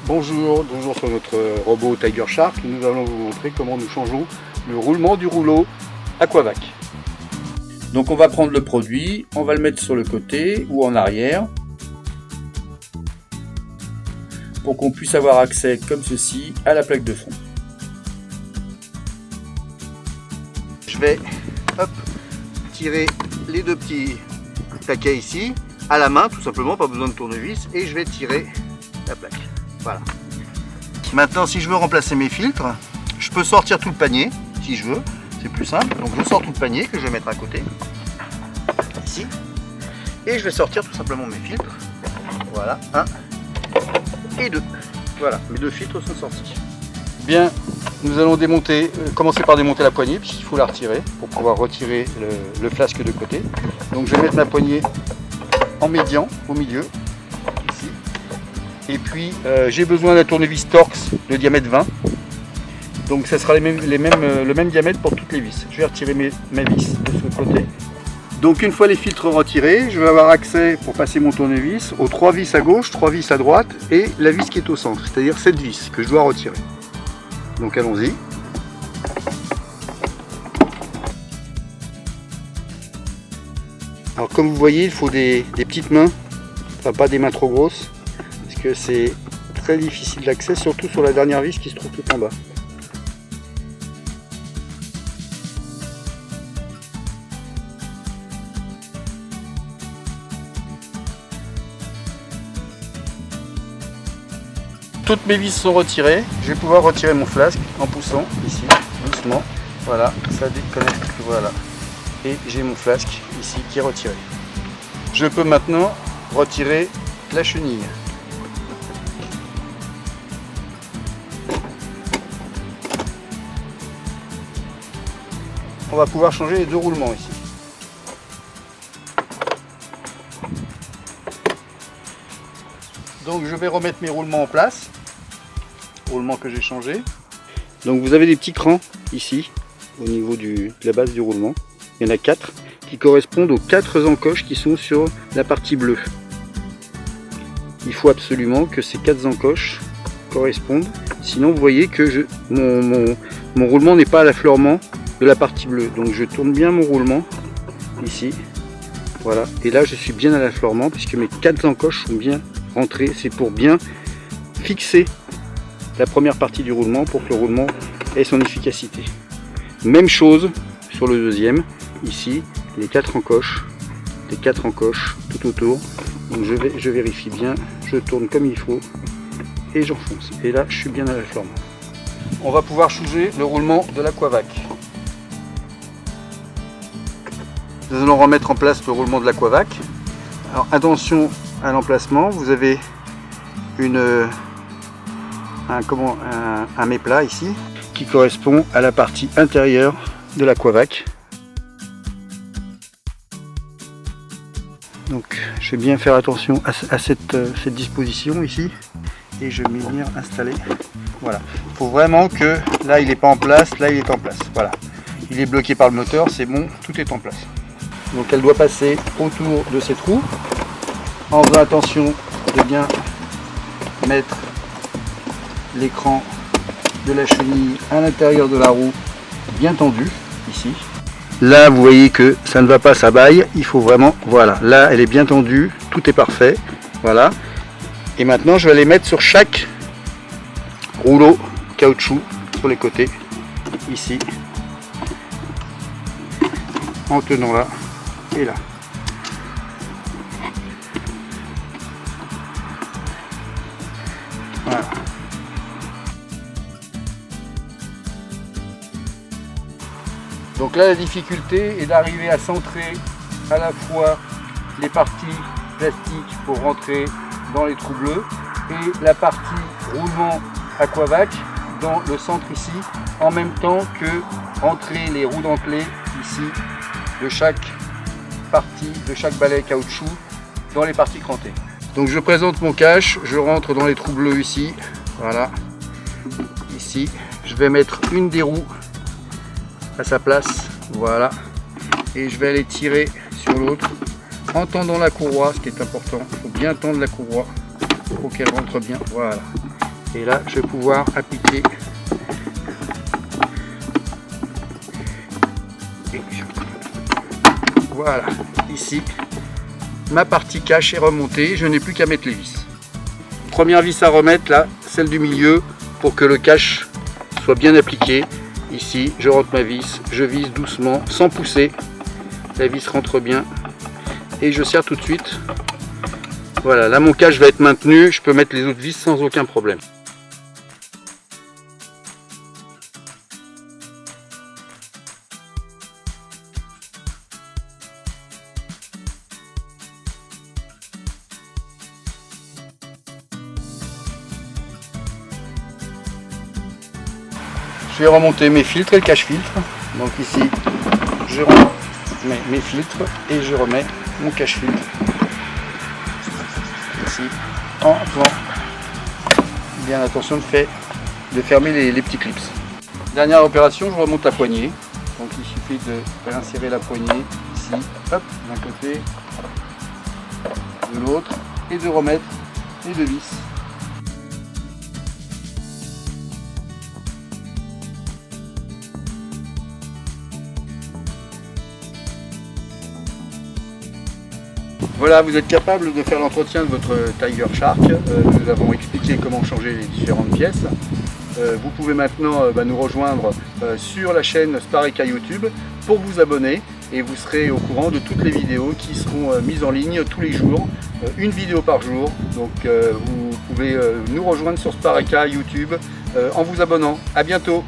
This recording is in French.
Bonjour, toujours sur notre robot Tiger Shark, nous allons vous montrer comment nous changeons le roulement du rouleau Aquavac. Donc on va prendre le produit, on va le mettre sur le côté ou en arrière pour qu'on puisse avoir accès comme ceci à la plaque de fond. Je vais tirer les deux petits paquets ici à la main, tout simplement, pas besoin de tournevis, et je vais tirer la plaque. Voilà. Maintenant, si je veux remplacer mes filtres, je peux sortir tout le panier, si je veux, c'est plus simple. Donc je sors tout le panier que je vais mettre à côté, ici, et je vais sortir tout simplement mes filtres. Voilà, 1 et 2. Voilà, mes deux filtres sont sortis. Bien, nous allons commencer par démonter la poignée, puisqu'il faut la retirer pour pouvoir retirer le flasque de côté. Donc je vais mettre ma poignée en médian, au milieu, ici. Et puis j'ai besoin d'un tournevis Torx de diamètre 20. Donc ça sera le même diamètre pour toutes les vis. Je vais retirer mes vis de ce côté. Donc une fois les filtres retirés, je vais avoir accès pour passer mon tournevis aux 3 vis à gauche, 3 vis à droite et la vis qui est au centre, c'est-à-dire cette vis que je dois retirer. Donc allons-y. Alors comme vous voyez, il faut des petites mains, enfin pas des mains trop grosses, parce que c'est très difficile d'accès, surtout sur la dernière vis qui se trouve tout en bas. Toutes mes vis sont retirées, je vais pouvoir retirer mon flasque en poussant ici, doucement. Voilà, ça déconnecte, voilà. Et j'ai mon flasque ici qui est retiré. Je peux maintenant retirer la chenille. On va pouvoir changer les deux roulements ici. Donc je vais remettre mes roulements en place. Roulement que j'ai changé. Donc vous avez des petits crans ici au niveau de la base du roulement. Il y en a 4 qui correspondent aux 4 encoches qui sont sur la partie bleue. Il faut absolument que ces 4 encoches correspondent. Sinon vous voyez que mon roulement n'est pas à l'affleurement de la partie bleue. Donc je tourne bien mon roulement ici. Voilà. Et là je suis bien à l'affleurement puisque mes 4 encoches sont bien rentrées. C'est pour bien fixer la première partie du roulement pour que le roulement ait son efficacité. Même chose sur le deuxième. Ici, les 4 encoches, tout autour. Donc je vérifie bien, je tourne comme il faut et j'enfonce. Et là, je suis bien à l'affleurement. On va pouvoir changer le roulement de l'Aquavac. Nous allons remettre en place le roulement de l'Aquavac. Alors attention à l'emplacement, vous avez un méplat ici qui correspond à la partie intérieure de l'Aquavac. Donc je vais bien faire attention à cette disposition ici et je vais venir installer. Voilà, il faut vraiment que là il n'est pas en place, là il est en place. Voilà, il est bloqué par le moteur, c'est bon, tout est en place. Donc elle doit passer autour de ces trous en faisant attention de bien mettre l'écran de la chenille à l'intérieur de la roue bien tendu ici. Là vous voyez que ça ne va pas, ça baille, il faut vraiment, voilà, là elle est bien tendue, tout est parfait, voilà. Et maintenant je vais les mettre sur chaque rouleau caoutchouc sur les côtés ici en tenant là et là. Voilà. Donc là la difficulté est d'arriver à centrer à la fois les parties plastiques pour rentrer dans les trous bleus et la partie roulement Aquavac dans le centre ici, en même temps que rentrer les roues dentelées ici de chaque partie, de chaque balai caoutchouc dans les parties crantées. Donc je présente mon cache, je rentre dans les trous bleus ici, voilà, ici, je vais mettre une des roues à sa place, voilà, et je vais aller tirer sur l'autre en tendant la courroie, ce qui est important, il faut bien tendre la courroie pour qu'elle rentre bien, voilà. Et là, je vais pouvoir appliquer. Voilà, ici, ma partie cache est remontée. Je n'ai plus qu'à mettre les vis. Première vis à remettre, là, celle du milieu, pour que le cache soit bien appliqué. Ici, je rentre ma vis, je vise doucement, sans pousser. La vis rentre bien et je serre tout de suite. Voilà, là mon cache va être maintenu, je peux mettre les autres vis sans aucun problème. Je vais remonter mes filtres et le cache-filtre. Donc ici, je remets mes filtres et je remets mon cache-filtre ici en faisant bien attention de fermer les petits clips. Dernière opération, je remonte la poignée. Donc il suffit de réinsérer la poignée ici, hop, d'un côté, de l'autre, et de remettre les deux vis. Voilà, vous êtes capable de faire l'entretien de votre Tiger Shark. Nous avons expliqué comment changer les différentes pièces. Vous pouvez maintenant nous rejoindre sur la chaîne Spareka YouTube pour vous abonner et vous serez au courant de toutes les vidéos qui seront mises en ligne tous les jours, une vidéo par jour. Donc vous pouvez nous rejoindre sur Spareka YouTube en vous abonnant. À bientôt.